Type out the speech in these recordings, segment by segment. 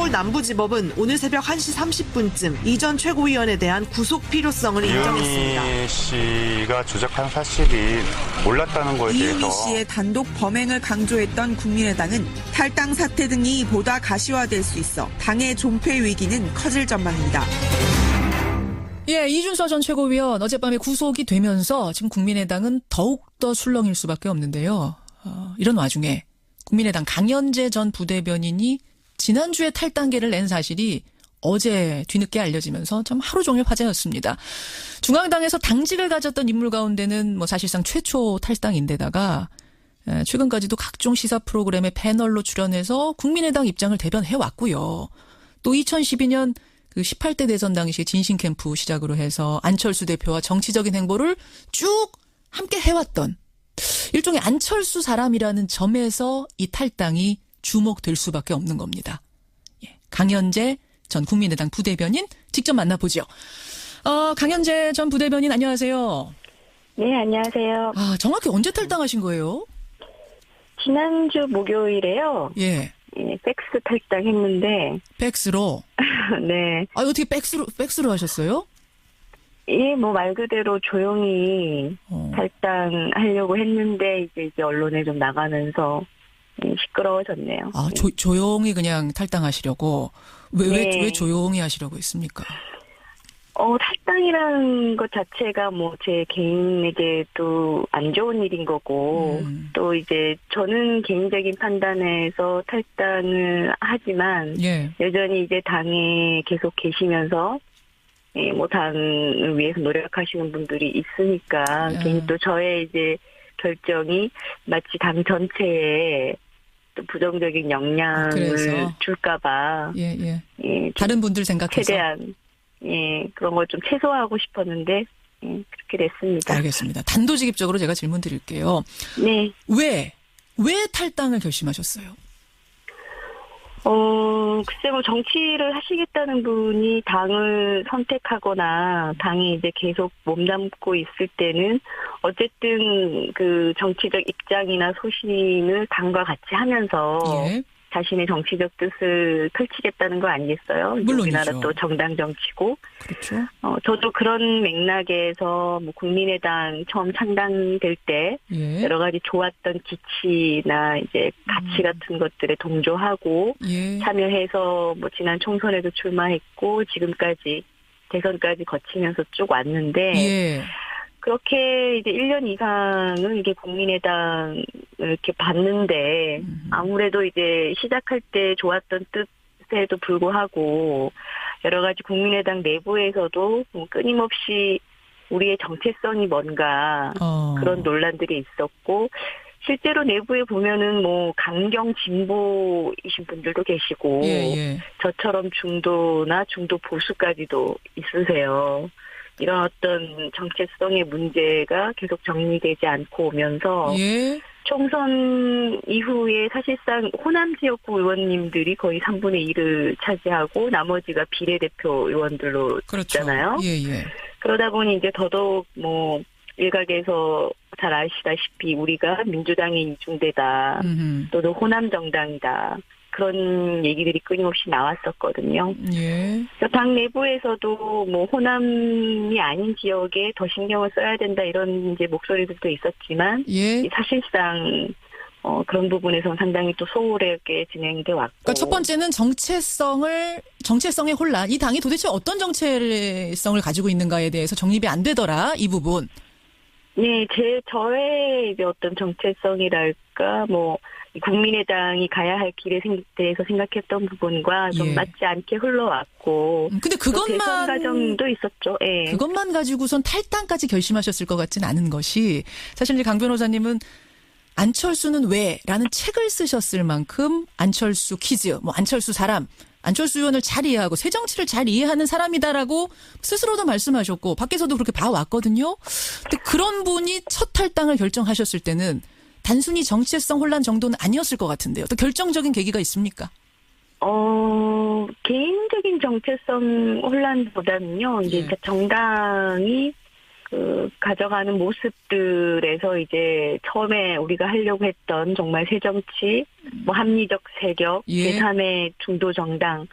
서울 남부지법은 오늘 새벽 1시 30분쯤 이 전 최고위원에 대한 구속 필요성을 인정했습니다. 이은희 씨가 조작한 사실이 몰랐다는 거에 대해서 이은희 씨의 단독 범행을 강조했던 국민의당은 탈당 사태 등이 보다 가시화될 수 있어 당의 존폐 위기는 커질 전망입니다. 예, 이준서 전 최고위원 어젯밤에 구속이 되면서 지금 국민의당은 더욱더 술렁일 수밖에 없는데요. 이런 와중에 국민의당 강현재 전 부대변인이 지난주에 탈당계를 낸 사실이 어제 뒤늦게 알려지면서 참 하루 종일 화제였습니다. 중앙당에서 당직을 가졌던 인물 가운데는 뭐 사실상 최초 탈당인데다가 최근까지도 각종 시사 프로그램의 패널로 출연해서 국민의당 입장을 대변해왔고요. 또 2012년 그 18대 대선 당시 진신 캠프 시작으로 해서 안철수 대표와 정치적인 행보를 쭉 함께 해왔던 일종의 안철수 사람이라는 점에서 이 탈당이 주목될 수밖에 없는 겁니다. 예, 강현재 전 국민의당 부대변인 직접 만나보죠. 강현재 전 부대변인 안녕하세요. 네, 안녕하세요. 정확히 언제 탈당하신 거예요? 지난주 목요일에요. 예. 예, 팩스 탈당했는데. 팩스로? 네. 어떻게 팩스로 하셨어요? 예, 뭐 말 그대로 조용히 탈당하려고 했는데 이제 언론에 좀 나가면서 시끄러워졌네요. 조용히 그냥 탈당하시려고? 왜 조용히 하시려고 했습니까? 탈당이라는 것 자체가 뭐 제 개인에게도 안 좋은 일인 거고, 또 이제 저는 개인적인 판단에서 탈당을 하지만, 예. 여전히 이제 당에 계속 계시면서, 뭐 당을 위해서 노력하시는 분들이 있으니까, 괜히 또 저의 이제 결정이 마치 당 전체에 또 부정적인 영향을 줄까봐, 예. 다른 분들 생각해서. 최대한, 그런 걸 좀 최소화하고 싶었는데, 그렇게 됐습니다. 알겠습니다. 단도직입적으로 제가 질문 드릴게요. 네. 왜 탈당을 결심하셨어요? 글쎄 뭐 정치를 하시겠다는 분이 당을 선택하거나 당이 이제 계속 몸담고 있을 때는 어쨌든 그 정치적 입장이나 소신을 당과 같이 하면서 자신의 정치적 뜻을 펼치겠다는 거 아니겠어요? 물론이죠. 우리나라 또 정당 정치고. 그렇죠. 저도 그런 맥락에서 뭐 국민의당 처음 창당될 때 여러 가지 좋았던 기치나 이제 가치 같은 것들에 동조하고 참여해서 뭐 지난 총선에도 출마했고 지금까지 대선까지 거치면서 쭉 왔는데 그렇게 이제 1년 이상은 이게 국민의당을 이렇게 봤는데 아무래도 이제 시작할 때 좋았던 뜻에도 불구하고 여러 가지 국민의당 내부에서도 끊임없이 우리의 정체성이 뭔가 그런 논란들이 있었고 실제로 내부에 보면은 뭐 강경 진보이신 분들도 계시고 저처럼 중도나 중도 보수까지도 있으세요. 이런 어떤 정체성의 문제가 계속 정리되지 않고 오면서 총선 이후에 사실상 호남 지역구 의원님들이 거의 3분의 1을 차지하고 나머지가 비례대표 의원들로 있잖아요. 그러다 보니 이제 더더욱 뭐 일각에서 잘 아시다시피 우리가 민주당의 이중대다 또는 호남 정당이다. 그런 얘기들이 끊임없이 나왔었거든요. 그래서 당 내부에서도 뭐 호남이 아닌 지역에 더 신경을 써야 된다 이런 이제 목소리들도 있었지만 사실상 그런 부분에서는 상당히 또 소홀하게 진행돼 왔고. 그러니까 첫 번째는 정체성의 혼란. 이 당이 도대체 어떤 정체성을 가지고 있는가에 대해서 정립이 안 되더라 이 부분. 네, 저의 이제 어떤 정체성이랄까 뭐. 국민의당이 가야 할 길에 대해서 생각했던 부분과 좀 맞지 않게 흘러왔고. 근데 그것만 대선 과정도 있었죠. 그것만 가지고선 탈당까지 결심하셨을 것 같진 않은 것이 사실 이제 강 변호사님은 안철수는 왜라는 책을 쓰셨을 만큼 안철수 퀴즈, 뭐 안철수 사람, 안철수 의원을 잘 이해하고 새 정치를 잘 이해하는 사람이다라고 스스로도 말씀하셨고 밖에서도 그렇게 봐왔거든요. 근데 그런 분이 첫 탈당을 결정하셨을 때는 단순히 정체성 혼란 정도는 아니었을 것 같은데요. 또 결정적인 계기가 있습니까? 개인적인 정체성 혼란보다는요. 이제 정당이 가져가는 모습들에서 이제 처음에 우리가 하려고 했던 정말 새정치, 뭐 합리적 세력, 예. 제3의 중도 정당,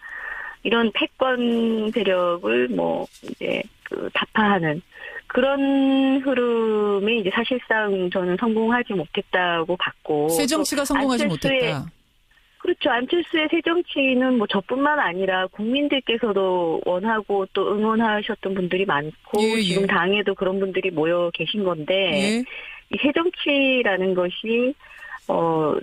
이런 패권 세력을 뭐 이제 타파하는 그런 흐름에 이제 사실상 저는 성공하지 못했다고 봤고. 새정치가 성공하지 못했다. 그렇죠. 안철수의 새정치는 뭐 저뿐만 아니라 국민들께서도 원하고 또 응원하셨던 분들이 많고 예, 예. 지금 당에도 그런 분들이 모여 계신 건데 예. 이 새정치라는 것이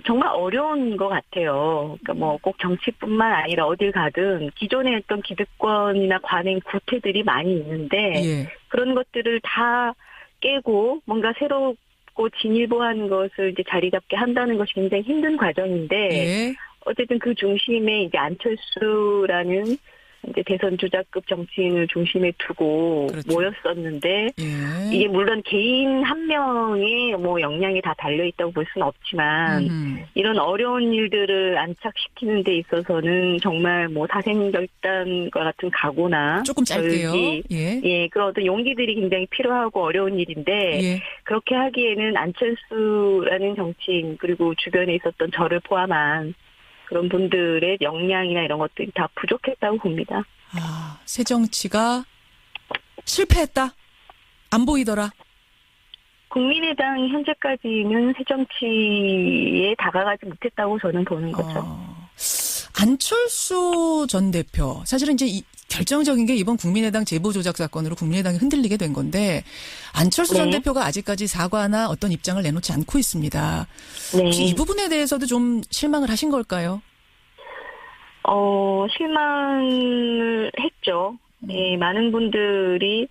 정말 어려운 것 같아요. 그러니까 뭐 꼭 정치뿐만 아니라 어딜 가든 기존에 했던 기득권이나 관행 구태들이 많이 있는데 예. 그런 것들을 다 깨고 뭔가 새롭고 진일보한 것을 이제 자리 잡게 한다는 것이 굉장히 힘든 과정인데 예. 어쨌든 그 중심에 이제 안철수라는 이제 대선 주자급 정치인을 중심에 두고 그렇죠. 모였었는데 예. 이게 물론 개인 한 명의 뭐 역량이 다 달려 있다고 볼 수는 없지만 이런 어려운 일들을 안착시키는 데 있어서는 정말 뭐 사생결단과 같은 각오나 조금 짧게요. 예, 그런 어떤 용기들이 굉장히 필요하고 어려운 일인데 예. 그렇게 하기에는 안철수라는 정치인 그리고 주변에 있었던 저를 포함한 그런 분들의 역량이나 이런 것들이 다 부족했다고 봅니다. 아, 새정치가 실패했다? 안 보이더라? 국민의당 현재까지는 새정치에 다가가지 못했다고 저는 보는 거죠. 안철수 전 대표, 사실은 이제 결정적인 게 이번 국민의당 제보 조작 사건으로 국민의당이 흔들리게 된 건데 안철수 전 대표가 아직까지 사과나 어떤 입장을 내놓지 않고 있습니다. 네. 혹시 이 부분에 대해서도 좀 실망을 하신 걸까요? 실망을 했죠. 네, 많은 분들이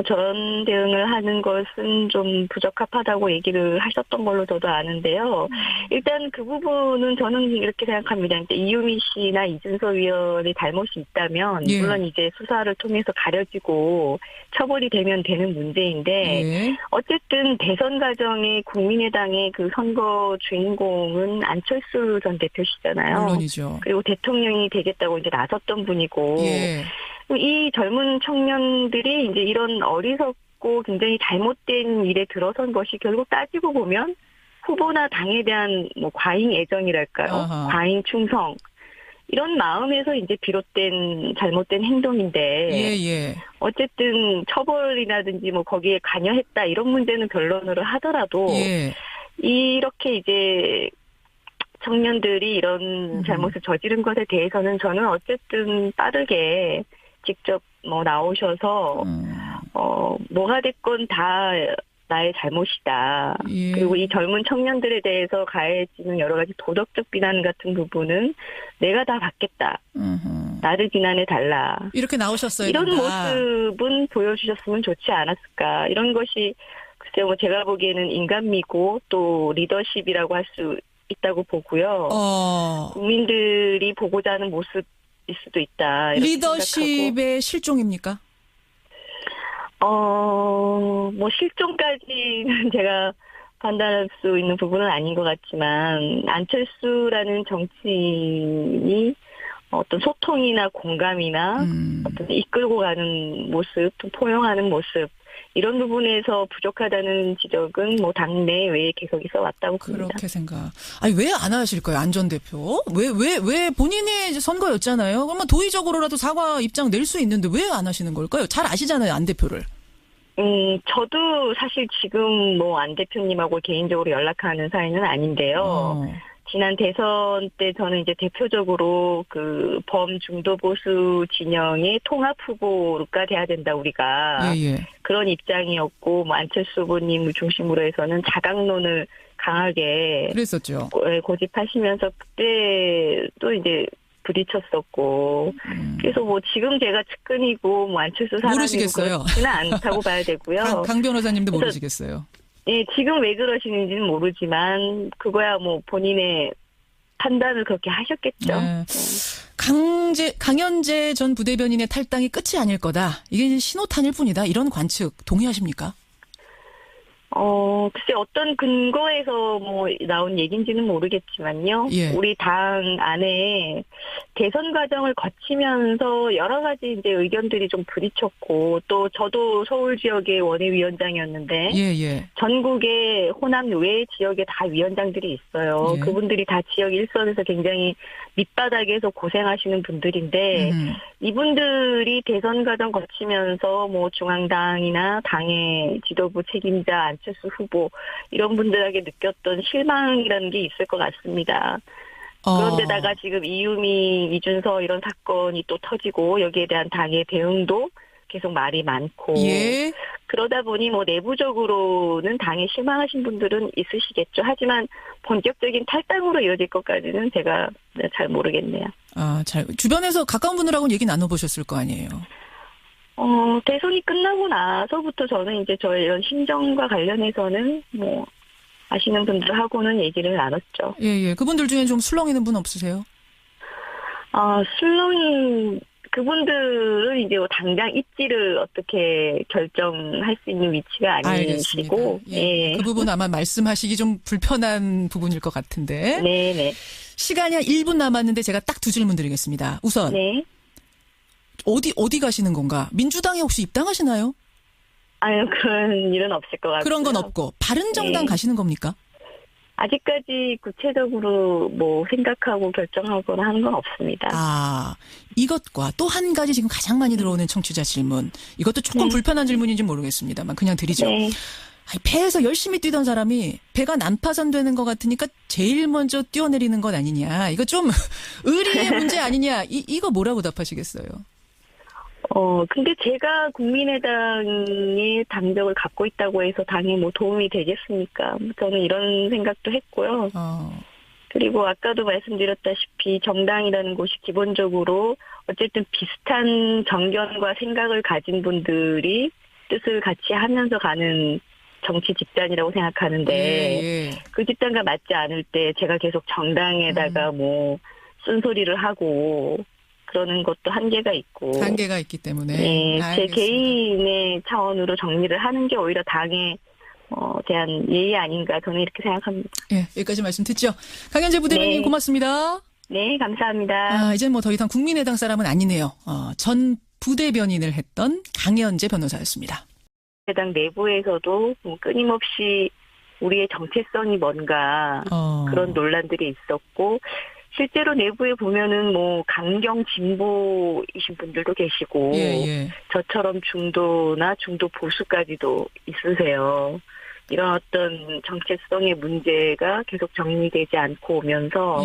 저런 대응을 하는 것은 좀 부적합하다고 얘기를 하셨던 걸로 저도 아는데요. 일단 그 부분은 저는 이렇게 생각합니다. 이유미 씨나 이준석 위원의 잘못이 있다면 예. 물론 이제 수사를 통해서 가려지고 처벌이 되면 되는 문제인데 예. 어쨌든 대선 과정에 국민의당의 그 선거 주인공은 안철수 전 대표시잖아요. 물론이죠. 그리고 대통령이 되겠다고 이제 나섰던 분이고 예. 이 젊은 청년들이 이제 이런 어리석고 굉장히 잘못된 일에 들어선 것이 결국 따지고 보면 후보나 당에 대한 뭐 과잉 애정이랄까요? 아하. 과잉 충성. 이런 마음에서 이제 비롯된 잘못된 행동인데. 예. 어쨌든 처벌이라든지 뭐 거기에 관여했다 이런 문제는 변론으로 하더라도. 예. 이렇게 이제 청년들이 이런 잘못을 저지른 것에 대해서는 저는 어쨌든 빠르게 직접 뭐 나오셔서 뭐가 됐건 다 나의 잘못이다. 예. 그리고 이 젊은 청년들에 대해서 가해지는 여러 가지 도덕적 비난 같은 부분은 내가 다 받겠다. 나를 비난해 달라. 이렇게 나오셨어요. 이런 모습은 보여주셨으면 좋지 않았을까. 이런 것이 글쎄요, 뭐 제가 보기에는 인간미고 또 리더십이라고 할 수 있다고 보고요. 국민들이 보고자 하는 모습일 수도 있다. 리더십의 생각하고. 실종입니까? 뭐 실종까지는 제가 판단할 수 있는 부분은 아닌 것 같지만 안철수라는 정치인이 어떤 소통이나 공감이나 어떤 이끌고 가는 모습, 또 포용하는 모습 이런 부분에서 부족하다는 지적은 뭐 당내 외에 계속 있어 왔다고 봅니다. 그렇게 생각. 아니 왜 안 하실까요, 안 전 대표? 왜 본인의 선거였잖아요. 그러면 도의적으로라도 사과 입장 낼 수 있는데 왜 안 하시는 걸까요? 잘 아시잖아요, 안 대표를. 저도 사실 지금 뭐 안 대표님하고 개인적으로 연락하는 사이는 아닌데요. 지난 대선 때 저는 이제 대표적으로 그 범중도 보수 진영의 통합 후보가 돼야 된다 우리가 그런 입장이었고 뭐 안철수 후보님을 중심으로 해서는 자강론을 강하게 그랬었죠. 고집하시면서 그때 또 이제 부딪혔었고 그래서 뭐 지금 제가 측근이고 뭐 안철수 사람이고 모르시겠어요. 그렇지는 않다고 봐야 되고요. 강 변호사님도 모르시겠어요. 예, 지금 왜 그러시는지는 모르지만 그거야 뭐 본인의 판단을 그렇게 하셨겠죠. 네. 강연재 전 부대변인의 탈당이 끝이 아닐 거다. 이게 신호탄일 뿐이다. 이런 관측 동의하십니까? 글쎄 어떤 근거에서 뭐 나온 얘기인지는 모르겠지만요. 예. 우리 당 안에 대선 과정을 거치면서 여러 가지 이제 의견들이 좀 부딪혔고, 또 저도 서울 지역의 원외위원장이었는데, 전국의 호남 외 지역에 다 위원장들이 있어요. 그분들이 다 지역 일선에서 굉장히 밑바닥에서 고생하시는 분들인데, 이분들이 대선 과정 거치면서 뭐 중앙당이나 당의 지도부 책임자 안철수 후보 이런 분들에게 느꼈던 실망이라는 게 있을 것 같습니다. 그런데다가 지금 이유미, 이준서 이런 사건이 또 터지고 여기에 대한 당의 대응도 계속 말이 많고 그러다 보니 뭐 내부적으로는 당에 실망하신 분들은 있으시겠죠. 하지만 본격적인 탈당으로 이어질 것까지는 제가 잘 모르겠네요. 주변에서 가까운 분들하고는 얘기 나눠보셨을 거 아니에요? 대선이 끝나고 나서부터 저는 이제 저의 이런 심정과 관련해서는 뭐 아시는 분들하고는 얘기를 나눴죠. 그분들 중에 좀 술렁이는 분 없으세요? 그분들은 이제 당장 입지를 어떻게 결정할 수 있는 위치가 아니시고. 그 부분 아마 말씀하시기 좀 불편한 부분일 것 같은데. 네네. 시간이 한 1분 남았는데 제가 딱 두 질문 드리겠습니다. 우선. 어디 가시는 건가? 민주당에 혹시 입당하시나요? 아유, 그런 일은 없을 것 같아요. 그런 건 없고. 바른정당 가시는 겁니까? 아직까지 구체적으로 뭐 생각하고 결정하거나 하는 건 없습니다. 이것과 또 한 가지 지금 가장 많이 들어오는 청취자 질문. 이것도 조금 불편한 질문인지 모르겠습니다만 그냥 드리죠. 배에서 열심히 뛰던 사람이 배가 난파선되는 것 같으니까 제일 먼저 뛰어내리는 것 아니냐. 이거 좀 의리의 문제 아니냐. 이거 뭐라고 답하시겠어요? 근데 제가 국민의당의 당적을 갖고 있다고 해서 당에 뭐 도움이 되겠습니까? 저는 이런 생각도 했고요. 그리고 아까도 말씀드렸다시피 정당이라는 곳이 기본적으로 어쨌든 비슷한 정견과 생각을 가진 분들이 뜻을 같이 하면서 가는 정치 집단이라고 생각하는데 그 집단과 맞지 않을 때 제가 계속 정당에다가 뭐 쓴소리를 하고 그러는 것도 한계가 있기 때문에. 제 개인의 차원으로 정리를 하는 게 오히려 당에 대한 예의 아닌가 저는 이렇게 생각합니다. 여기까지 말씀 듣죠. 강현재 부대변인 고맙습니다. 네, 감사합니다. 이제 뭐 더 이상 국민의당 사람은 아니네요. 전 부대변인을 했던 강현재 변호사였습니다. 국민의당 내부에서도 끊임없이 우리의 정체성이 뭔가 그런 논란들이 있었고 실제로 내부에 보면은 뭐 강경 진보이신 분들도 계시고 저처럼 중도나 중도 보수까지도 있으세요. 이런 어떤 정체성의 문제가 계속 정리되지 않고 오면서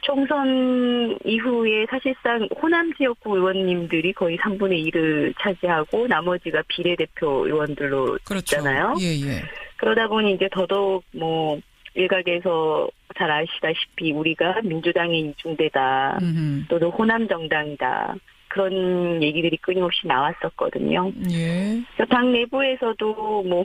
총선 이후에 사실상 호남 지역구 의원님들이 거의 3분의 1을 차지하고 나머지가 비례대표 의원들로 있잖아요. 그러다 보니 이제 더더욱 뭐 일각에서 잘 아시다시피 우리가 민주당의 이중대다 또는 호남 정당이다 그런 얘기들이 끊임없이 나왔었거든요. 당 내부에서도 뭐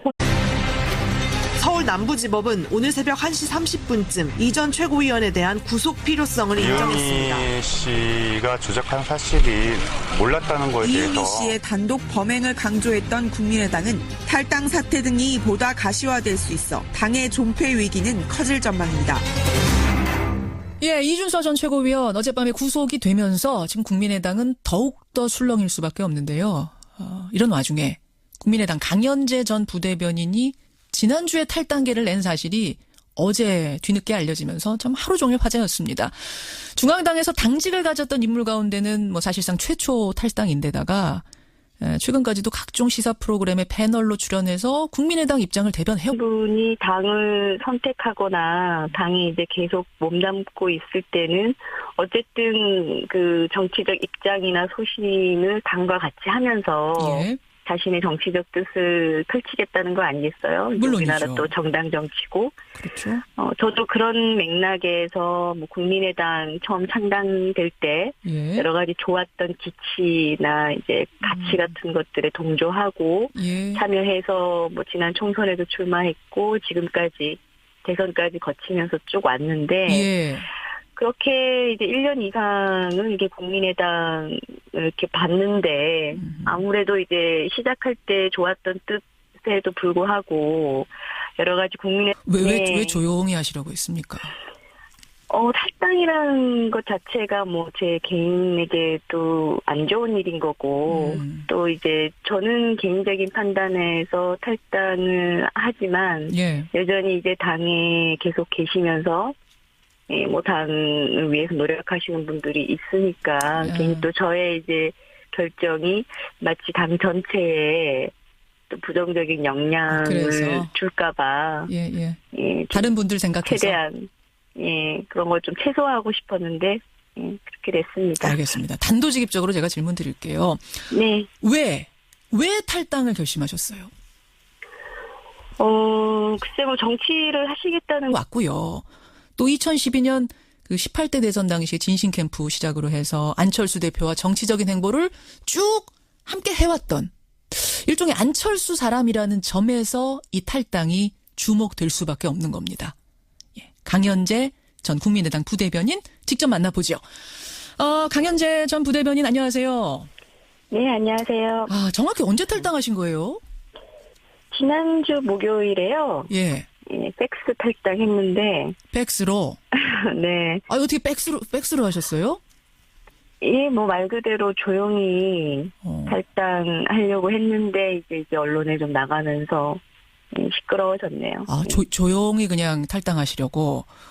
서울 남부지법은 오늘 새벽 1시 30분쯤 이 전 최고위원에 대한 구속 필요성을 인정했습니다. 이유미 씨가 조작한 사실이 몰랐다는 거에 대해서 이유미 씨의 단독 범행을 강조했던 국민의당은 탈당 사태 등이 보다 가시화될 수 있어 당의 존폐 위기는 커질 전망입니다. 이준서 전 최고위원 어젯밤에 구속이 되면서 지금 국민의당은 더욱더 술렁일 수밖에 없는데요. 이런 와중에 국민의당 강현재 전 부대변인이 지난주에 탈당계를 낸 사실이 어제 뒤늦게 알려지면서 참 하루 종일 화제였습니다. 중앙당에서 당직을 가졌던 인물 가운데는 뭐 사실상 최초 탈당인데다가 최근까지도 각종 시사 프로그램의 패널로 출연해서 국민의당 입장을 대변해요. 분이 당을 선택하거나 당이 이제 계속 몸담고 있을 때는 어쨌든 그 정치적 입장이나 소신을 당과 같이 하면서 자신의 정치적 뜻을 펼치겠다는 거 아니겠어요? 물론이죠. 우리나라 또 정당 정치고. 그렇죠. 저도 그런 맥락에서 뭐 국민의당 처음 창당될 때 여러 가지 좋았던 기치나 이제 가치 같은 것들에 동조하고 참여해서 뭐 지난 총선에도 출마했고 지금까지 대선까지 거치면서 쭉 왔는데 그렇게 이제 1년 이상을 이게 국민의당을 이렇게 봤는데 아무래도 이제 시작할 때 좋았던 뜻에도 불구하고 여러 가지 국민의 왜 조용히 하시라고 했습니까? 탈당이라는 것 자체가 뭐 제 개인에게도 안 좋은 일인 거고, 또 이제 저는 개인적인 판단에서 탈당을 하지만, 예. 여전히 이제 당에 계속 계시면서, 뭐 당을 위해서 노력하시는 분들이 있으니까, 괜히 또 저의 이제 결정이 마치 당 전체에 또 부정적인 영향을 줄까봐, 예. 다른 분들 생각해서. 최대한, 그런 걸 좀 최소화하고 싶었는데, 그렇게 됐습니다. 알겠습니다. 단도직입적으로 제가 질문 드릴게요. 네. 왜 탈당을 결심하셨어요? 글쎄 뭐 정치를 하시겠다는 왔고요. 또 2012년 그 18대 대선 당시에 진신 캠프 시작으로 해서 안철수 대표와 정치적인 행보를 쭉 함께 해왔던 일종의 안철수 사람이라는 점에서 이 탈당이 주목될 수밖에 없는 겁니다. 강현재 전 국민의당 부대변인 직접 만나보죠. 강현재 전 부대변인 안녕하세요. 네, 안녕하세요. 정확히 언제 탈당하신 거예요? 지난주 목요일에요. 예. 팩스 탈당했는데. 팩스로? 네. 어떻게 팩스로 하셨어요? 뭐 말 그대로 조용히 탈당하려고 했는데 이제 언론에 좀 나가면서 시끄러워졌네요. 조용히 그냥 탈당하시려고.